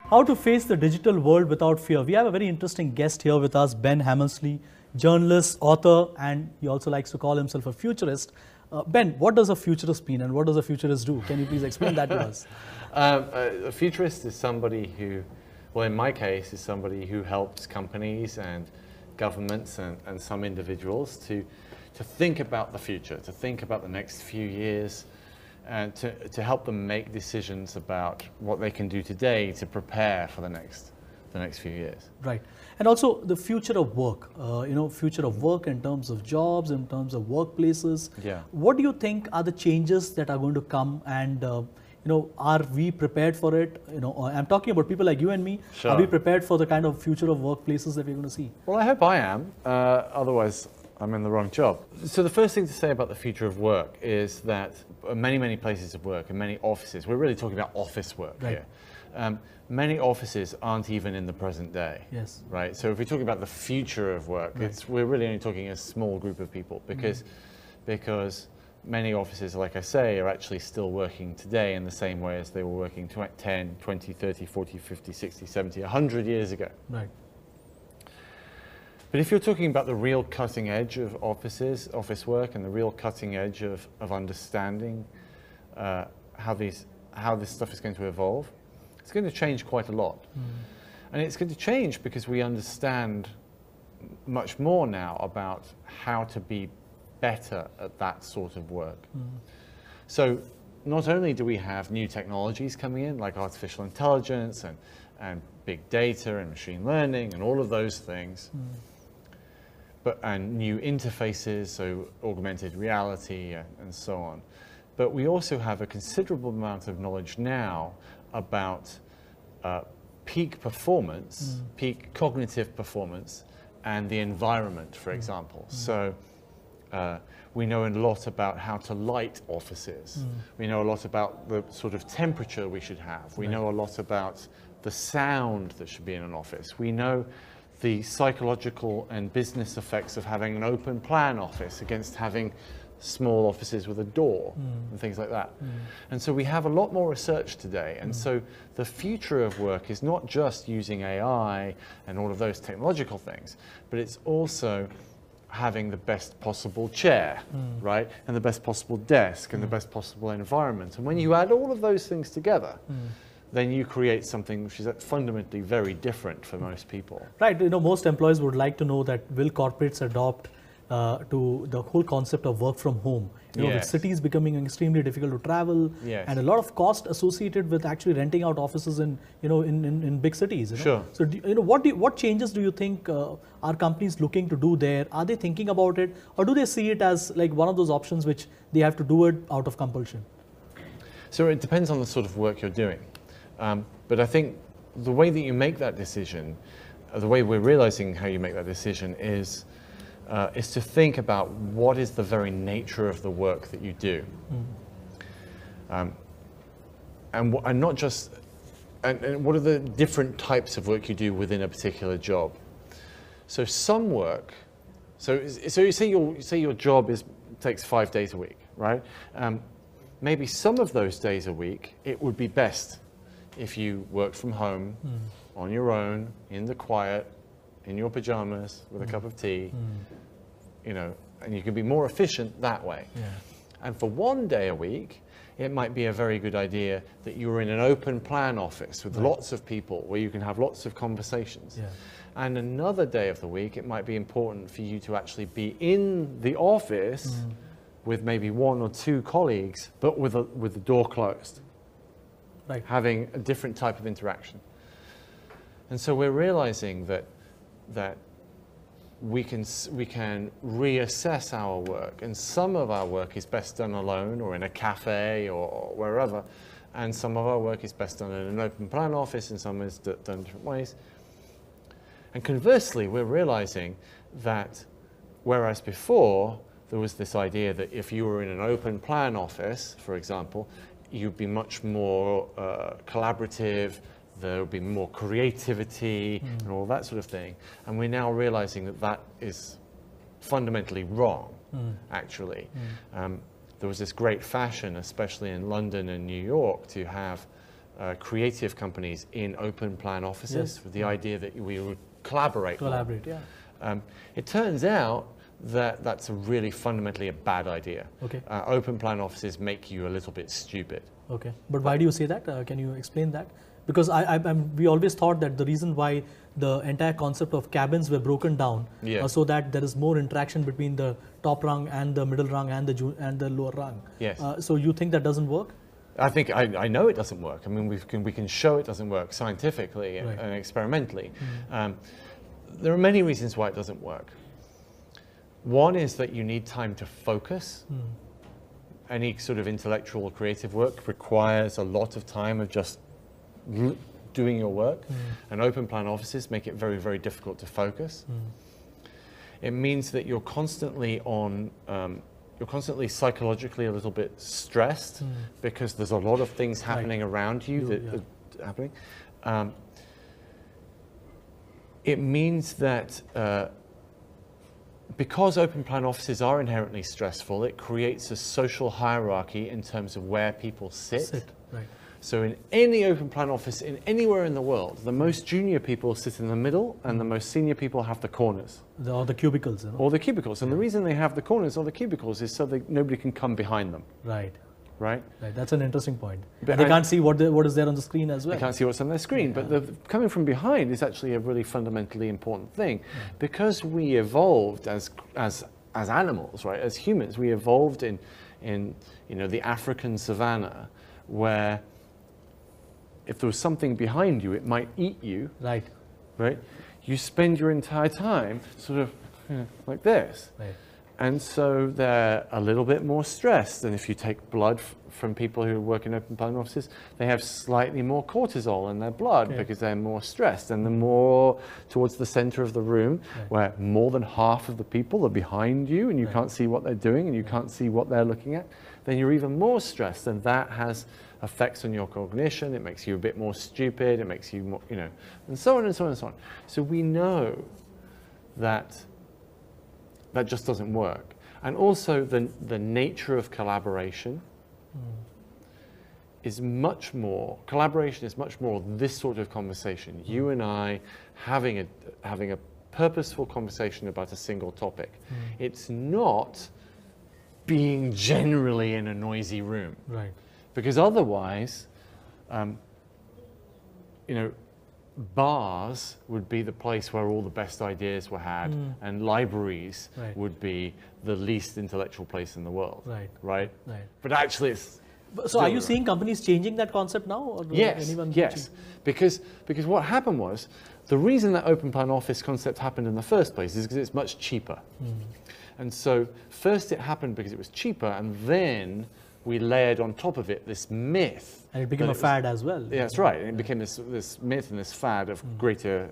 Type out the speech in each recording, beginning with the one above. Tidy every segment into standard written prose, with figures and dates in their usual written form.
How to face the digital world without fear. We have a very interesting guest here with us, Ben Hammersley, journalist, author, and he also likes to call himself a futurist. Ben, what does a futurist mean and what does a futurist do? Can you please explain that to us? A futurist is somebody who, well, in my case, is somebody who helps companies and governments and some individuals to think about the future, to think about the next few years, and to help them make decisions about what they can do today to prepare for the next few years. Right. And also the future of work, future of work in terms of jobs, in terms of workplaces. Yeah. What do you think are the changes that are going to come, and are we prepared for it? I'm talking about people like you and me. Sure. Are we prepared for the kind of future of workplaces that we're going to see? Well, I hope I am. Otherwise, I'm in the wrong job. So the first thing to say about the future of work is that many places of work and many offices, we're really talking about office work Right. here. Many offices aren't even in the present day. Yes. Right. So if we talk about the future of work, Right. we're really only talking a small group of people because many offices, like I say, are actually still working today in the same way as they were working 10, 20, 30, 40, 50, 60, 70, 100 years ago. Right. But if you're talking about the real cutting edge of office work, and the real cutting edge of understanding how this stuff is going to evolve, it's going to change quite a lot. And it's going to change because we understand much more now about how to be better at that sort of work. So not only do we have new technologies coming in, like artificial intelligence and big data and machine learning and all of those things, and new interfaces, so augmented reality and so on. But we also have a considerable amount of knowledge now about peak performance, peak cognitive performance, and the environment, for example. So we know a lot about how to light offices. We know a lot about the sort of temperature we should have. We know a lot about the sound that should be in an office. We know the psychological and business effects of having an open plan office against having small offices with a door and things like that. And so we have a lot more research today. And so the future of work is not just using AI and all of those technological things, but it's also having the best possible chair, right? And the best possible desk and the best possible environment. And when you add all of those things together, then you create something which is fundamentally very different for most people. Right. Most employees would like to know that will corporates adopt to the whole concept of work from home. With Yes. cities becoming extremely difficult to travel, Yes. and a lot of cost associated with actually renting out offices in big cities. Sure. So what changes do you think are companies looking to do there? Are they thinking about it, or do they see it as like one of those options which they have to do it out of compulsion? So it depends on the sort of work you're doing. But I think the way that you make that decision, the way we're realizing how you make that decision is to think about what is the very nature of the work that you do. And not just, and what are the different types of work you do within a particular job. So some work, so you say your job takes 5 days a week, right? Maybe some of those days a week, it would be best if you worked from home on your own, in the quiet, in your pajamas, with a cup of tea, and you can be more efficient that way. Yeah. And for 1 day a week, it might be a very good idea that you're in an open plan office with lots of people where you can have lots of conversations. Yeah. And another day of the week, it might be important for you to actually be in the office with maybe 1 or 2 colleagues, but with the door closed. Right. Having a different type of interaction. And so we're realizing that we can reassess our work, and some of our work is best done alone or in a cafe or wherever, and some of our work is best done in an open plan office, and some is done different ways. And conversely, we're realizing that whereas before there was this idea that if you were in an open plan office, for example, you'd be much more collaborative, there would be more creativity and all that sort of thing. And we're now realizing that is fundamentally wrong, actually. There was this great fashion, especially in London and New York, to have creative companies in open plan offices with the idea that we would collaborate. Collaborate, yeah. It turns out that that's really fundamentally a bad idea. Okay. Open plan offices make you a little bit stupid. Okay, but why do you say that? Can you explain that? Because we always thought that the reason why the entire concept of cabins were broken down, so that there is more interaction between the top rung and the middle rung and the lower rung. Yes. So you think that doesn't work? I think I know it doesn't work. I mean, we can show it doesn't work scientifically and experimentally. There are many reasons why it doesn't work. One is that you need time to focus. Any sort of intellectual or creative work requires a lot of time of just doing your work, and open plan offices make it very, very difficult to focus. It means that you're constantly psychologically a little bit stressed because there's a lot of things happening around you that are happening. It means that because open plan offices are inherently stressful, it creates a social hierarchy in terms of where people sit. Right. So in any open plan office, anywhere in the world, the most junior people sit in the middle and the most senior people have the corners. Or the cubicles. You know? Or the cubicles. And the reason they have the corners or the cubicles is so that nobody can come behind them. Right. Right? Right. That's an interesting point. But they can't see what is there on the screen as well. They can't see what's on their screen. But coming from behind is actually a really fundamentally important thing. Because we evolved as animals, right? As humans, we evolved in the African savannah, where if there was something behind you, it might eat you. Right. Right? You spend your entire time sort of like this. Right. And so they're a little bit more stressed. And if you take blood from people who work in open plan offices, they have slightly more cortisol in their blood because they're more stressed. And the more towards the center of the room, where more than half of the people are behind you and you can't see what they're doing and you can't see what they're looking at, then you're even more stressed. And that has effects on your cognition. It makes you a bit more stupid. It makes you more, and so on and so on and so on. So we know that just doesn't work. And also the nature of collaboration is much more this sort of conversation. You and I having a purposeful conversation about a single topic. It's not being generally in a noisy room. Right. Because otherwise, bars would be the place where all the best ideas were had, and libraries would be the least intellectual place in the world. Right? Right. But actually, it's. So, are you seeing companies changing that concept now? Or yes. Yes. Because what happened was, the reason that open plan office concept happened in the first place is because it's much cheaper. And so, first it happened because it was cheaper, and then we layered on top of it this myth. And it became a fad as well. Yeah, that's right. And it became this myth and this fad of greater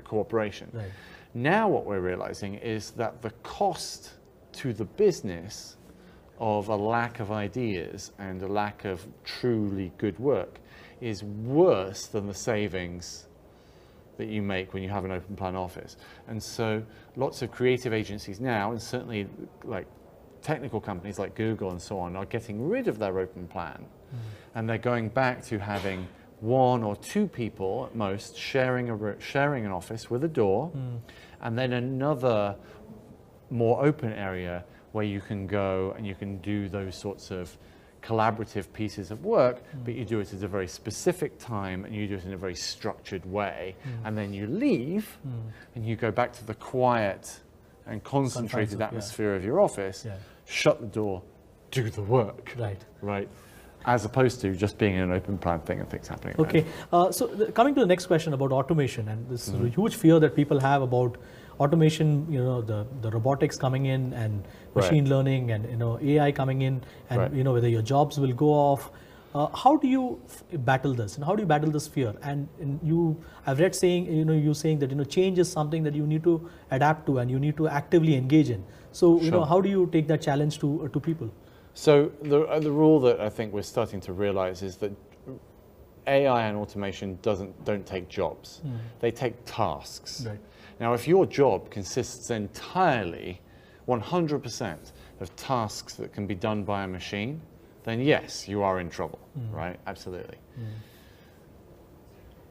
cooperation. Right. Now what we're realizing is that the cost to the business of a lack of ideas and a lack of truly good work is worse than the savings that you make when you have an open plan office. And so lots of creative agencies now, and certainly like technical companies like Google and so on, are getting rid of their open plan, and they're going back to having one or two people at most sharing an office with a door, and then another more open area where you can go and you can do those sorts of collaborative pieces of work, but you do it at a very specific time and you do it in a very structured way, and then you leave and you go back to the quiet and concentrated atmosphere of your office, shut the door, do the work. Right. As opposed to just being in an open plan thing and things happening. Okay. Coming to the next question about automation, and this is a huge fear that people have about automation, the robotics coming in and machine learning and, AI coming in and, whether your jobs will go off. How do you battle this? And how do you battle this fear? And I've read you saying that, change is something that you need to adapt to and you need to actively engage in. So, how do you take that challenge to people? So the rule that I think we're starting to realize is that AI and automation don't take jobs. They take tasks. Right. Now, if your job consists entirely, 100% of tasks that can be done by a machine, then yes, you are in trouble, right? Absolutely.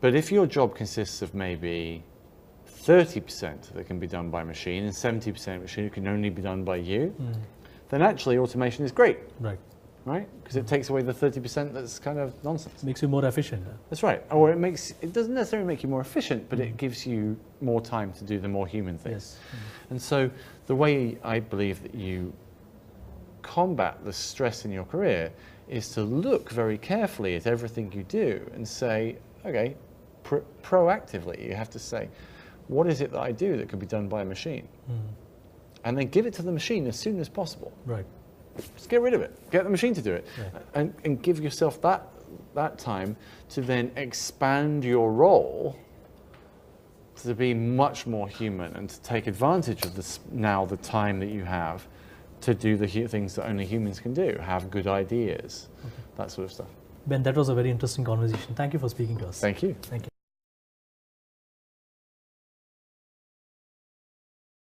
But if your job consists of maybe 30% that can be done by machine and 70% machine can only be done by you, then actually automation is great, right? Because it takes away the 30% that's kind of nonsense. Makes you more efficient. That's right. Or it doesn't necessarily make you more efficient, but it gives you more time to do the more human things. And so the way I believe that you combat the stress in your career is to look very carefully at everything you do and say, okay, proactively, you have to say, what is it that I do that could be done by a machine? And then give it to the machine as soon as possible. Right. Just get rid of it. Get the machine to do it. And give yourself that time to then expand your role to be much more human and to take advantage of this now the time that you have to do the things that only humans can do, have good ideas, that sort of stuff. Ben, that was a very interesting conversation. Thank you for speaking to us. Thank you. Thank you.